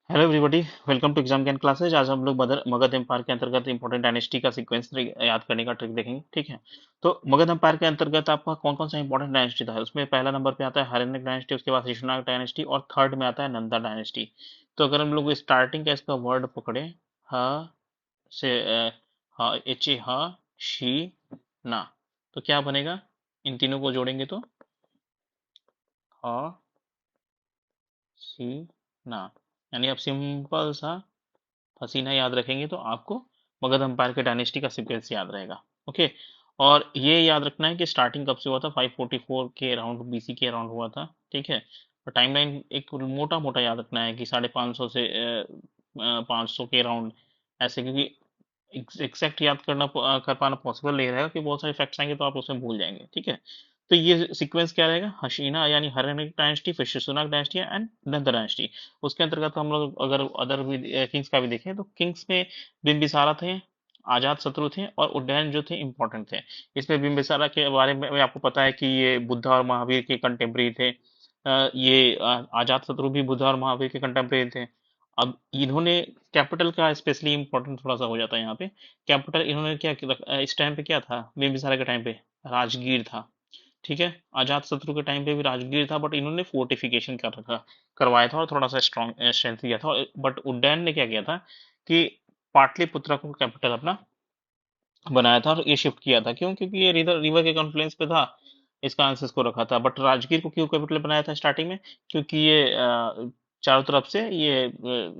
Hello everybody, welcome to exam Gyan classes. आज हम लोग मगध एम्पायर के अंतर्गत इंपॉर्टेंट डायनेस्टी का सीक्वेंस याद करने का ट्रिक देखेंगे। ठीक है, तो मगध एम्पायर के अंतर्गत आपका कौन कौन सा इंपॉर्टेंट डायनेस्टी था? उसमें पहला नंबर पे आता है हर्यनक डायनेस्टी, उसके बाद शिशुनाग डायनेस्टी और थर्ड में आता है नंदा डायनेस्टी। तो अगर हम लोग स्टार्टिंग का इसका वर्ड पकड़े, ह से ह एच ए ह शी ना, तो क्या बनेगा? इन तीनों को जोड़ेंगे तो ह सी ना, यानी आप सिंपल सा हसीना याद रखेंगे तो आपको मगध एम्पायर के डायनेस्टी का सीक्वेंस याद रहेगा। ओके, और ये याद रखना है कि स्टार्टिंग कब से हुआ था, 544 के अराउंड बीसी के अराउंड हुआ था। ठीक है, और टाइमलाइन एक मोटा मोटा याद रखना है कि 550 से 500 के अराउंड, ऐसे, क्योंकि एग्जैक्ट याद कर पाना पॉसिबल नहीं रहेगा कि बहुत सारे फैक्ट्स आएंगे तो आप उसमें भूल जाएंगे। ठीक है, तो ये सीक्वेंस क्या रहेगा? हशीना यानी हर्यनक डायनेस्टी, फिर Shishunaga dynasty and Nanda dynasty. उसके अंतर्गत हम लोग अगर अदर भी किंग्स का भी देखें तो किंग्स में बिम्बिसारा थे, आजाद शत्रु थे और उड्डयन जो थे इंपॉर्टेंट थे। इसमें बिम्बिसारा के बारे में आपको पता है कि ये बुद्धा और महावीर के कंटेम्प्रेरी थे। ये आजाद शत्रु भी बुद्धा और महावीर के कंटेम्प्रेरी थे। अब इन्होंने कैपिटल का स्पेशली इंपॉर्टेंट थोड़ा सा हो जाता है यहाँ पे। कैपिटल इन्होंने क्या इस टाइम पे क्या था बिम्बिसारा के टाइम पे? राजगीर था। ठीक है, अजात शत्रु के टाइम पे भी राजगीर था, बट इन्होंने फोर्टिफिकेशन कर रखा करवाया था और थोड़ा सा स्ट्रॉन्ग स्ट्रेंथ दिया था। बट उड्डयन ने क्या किया था कि पाटलिपुत्र को कैपिटल अपना बनाया था और ये शिफ्ट किया था। क्यों? क्योंकि ये रिवर रिवर के कॉन्फ्लुएंस पे था, इसका आंसर्स को रखा था। बट राजगीर को क्यों कैपिटल बनाया था स्टार्टिंग में? क्योंकि ये चारों तरफ से ये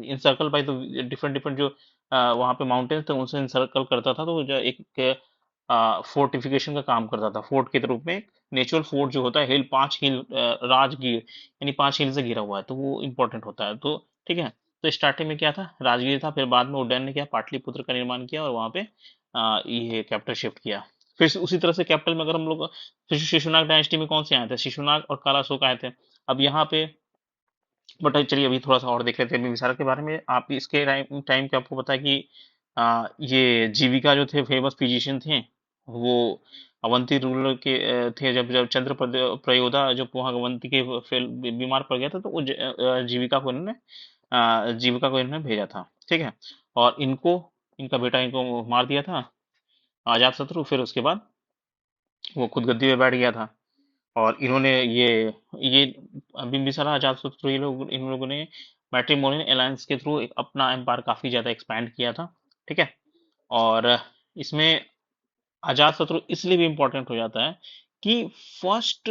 encircle by the different different जो वहाँ पे माउंटेन्स थे उनसे इंसर्कल करता था, तो वो जो एक फोर्टिफिकेशन का काम करता था फोर्ट के रूप में। नेचुरल फोर्ट जो होता है, हिल, 5 हिल, राजगीर यानी 5 हिल से घिरा हुआ है, तो वो इंपॉर्टेंट होता है। तो ठीक है, तो स्टार्टिंग में क्या था? राजगीर था, फिर बाद में उड्डयन ने क्या पाटलिपुत्र का निर्माण किया और वहां पे ये कैपिटल शिफ्ट किया। फिर से उसी तरह से कैपिटल में अगर हम लोग शिशुनाग डायनेस्टी में कौन से आए थे? शिशुनाग और काला अशोक आए थे। अब यहाँ पे बट चलिए अभी थोड़ा सा और देख लेते हैं बिम्बिसारा के बारे में। आप इसके टाइम टाइम पे आपको पता है कि ये जीविका जो थे फेमस फिजिशियन थे, वो अवंती रूलर के थे। जब जब प्रयोदा जब वहाँ अवंती के बीमार पड़ गया था, तो वो जीविका को इन्होंने भेजा था। ठीक है, और इनको इनका बेटा इनको मार दिया था, अजात शत्रु। फिर उसके बाद वो खुद गद्दी पे बैठ गया था, और इन्होंने ये बिम्बिसारा, अजातशत्रु, ये लोग, इन लोगों ने मैट्रिमोनियल अलायंस के थ्रू एक अपना एम्पायर काफी ज्यादा एक्सपैंड किया था। ठीक है, और इसमें अजातशत्रु इसलिए भी इंपॉर्टेंट हो जाता है कि फर्स्ट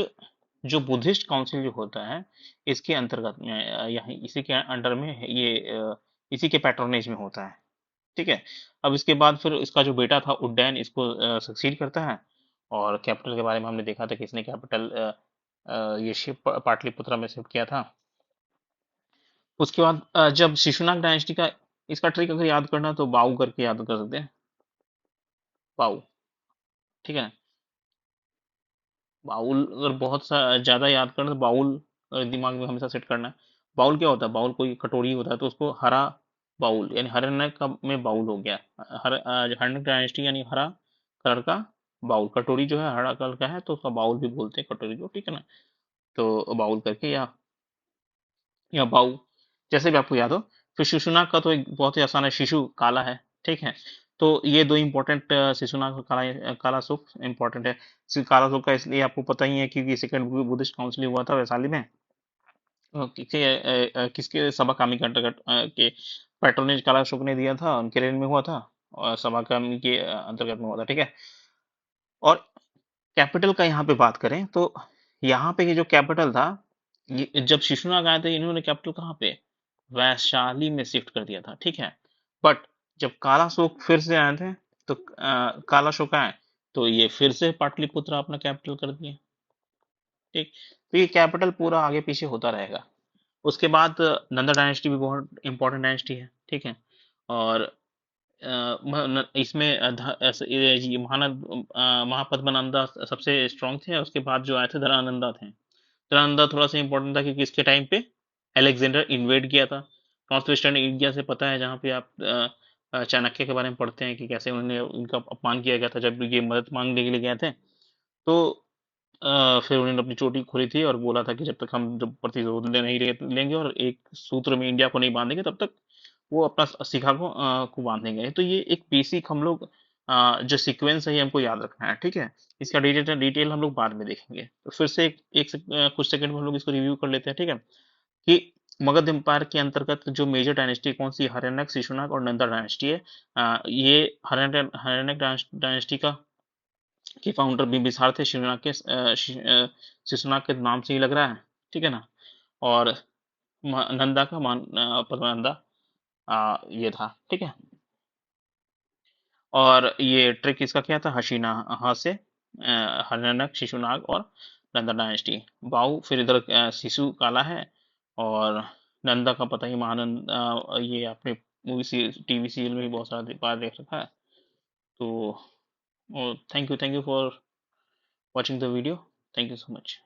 जो बुद्धिस्ट काउंसिल जो होता है, इसके अंतर्गत में यहाँ इसी के अंडर में ये इसी के पैट्रोनेज में होता है। ठीक है, अब इसके बाद फिर इसका जो बेटा था उड्डयन इसको सक्सीड करता है। और कैपिटल के बारे में हमने देखा था कि इसने कैपिटल ये शिफ्ट पाटलिपुत्रा में शिफ्ट किया था। उसके बाद जब शिशुनाग डायनेस्टी का, इसका ट्रिक अगर याद करना तो बाऊ करके याद कर सकते हैं। बाऊ, ठीक है। बाउल अगर बहुत सा ज्यादा याद करना तो बाउल दिमाग में हमेशा सेट करना है। बाउल क्या होता है? बाउल कोई कटोरी होता है, तो उसको हरा बाउल यानी हरनक का में बाउल हो गया। हरनक डायनेस्टी यानी हरा कलर का बाउल। कटोरी जो है हरा कलर का है तो उसका बाउल भी बोलते हैं कटोरी को। ठीक है ना, तो बाउल करके या बाऊ, जैसे भी आपको याद हो। फिर शिशुनाग का तो एक बहुत ही आसान है, शिशु काला है। ठीक है, तो ये दो इंपॉर्टेंट, शिशुनाग और काला सूप इंपॉर्टेंट है। काला सूप का इसलिए आपको पता ही है क्योंकि सेकंड बुद्धिस्ट काउंसिल हुआ था वैशाली में। किसके सभा कामी के अंतर्गत के पैट्रोनेज काला अशोक ने दिया था, उनके रेल में हुआ था, और सभा कामी के अंतर्गत में हुआ था। ठीक है, और कैपिटल का यहाँ पे बात करें तो यहाँ पे ये जो कैपिटल था, ये जब शिशुनाग आए थे इन्होंने कैपिटल कहाँ पे? वैशाली में शिफ्ट कर दिया था। ठीक है, बट जब कालाशोक फिर से आए थे, तो कालाशोक आए तो ये फिर से पाटलिपुत्र अपना कैपिटल कर दिए। ठीक, तो ये कैपिटल पूरा आगे पीछे होता रहेगा। उसके बाद नंदा डायनेस्टी भी बहुत इंपॉर्टेंट डायनेस्टी है। ठीक है, और इसमें ये महापद्मनंदा सबसे स्ट्रांग थे। उसके बाद जो आए थे धनानंदा थे। धनानंदा थोड़ा सा इंपॉर्टेंट था क्योंकि इसके टाइम पे अलेक्जेंडर इन्वेड किया था नॉर्थ वेस्टर्न इंडिया से। पता है, जहाँ पे आप चाणक्य के बारे में पढ़ते हैं कि कैसे उन्होंने उनका अपमान किया गया था जब ये मदद मांगने के लिए गए थे। तो फिर उन्होंने अपनी चोटी खोली थी और बोला था कि जब तक हम जब प्रतिशोध नहीं लेंगे और एक सूत्र में इंडिया को नहीं बांधेंगे तब तक वो अपना शिखा को बांधेंगे। तो ये एक बेसिक हम लोग जो सीक्वेंस है ये हमको याद रखना है, ठीक है। इसका डिटेल डिटेल हम लोग बाद में देखेंगे। तो फिर से कुछ सेकंड में हम लोग इसको रिव्यू कर लेते हैं, ठीक है। कि मगध एम्पायर के अंतर्गत जो मेजर डायनेस्टी कौन सी, हर्यनक, शिशुनाग और नंदा डायनेस्टी है। ये हर्यनक डायनेस्टी का के फाउंडर बिम्बिसार थे। शिशुनाग के नाम से ही लग रहा है, ठीक है ना। और नंदा का परमानंदा ये था, ठीक है। और ये ट्रिक इसका क्या था, हशीना हाँ से हर्यनक, शिशुनाग और नंदा डायनेस्टी। बाऊ फिर इधर शिशु काला है। और नंदा का पता ही, महानंद ये आपने मूवी टीवी सीरियल में भी बहुत सारा बार देख रखा है। तो thank you for watching the video. Thank you so much.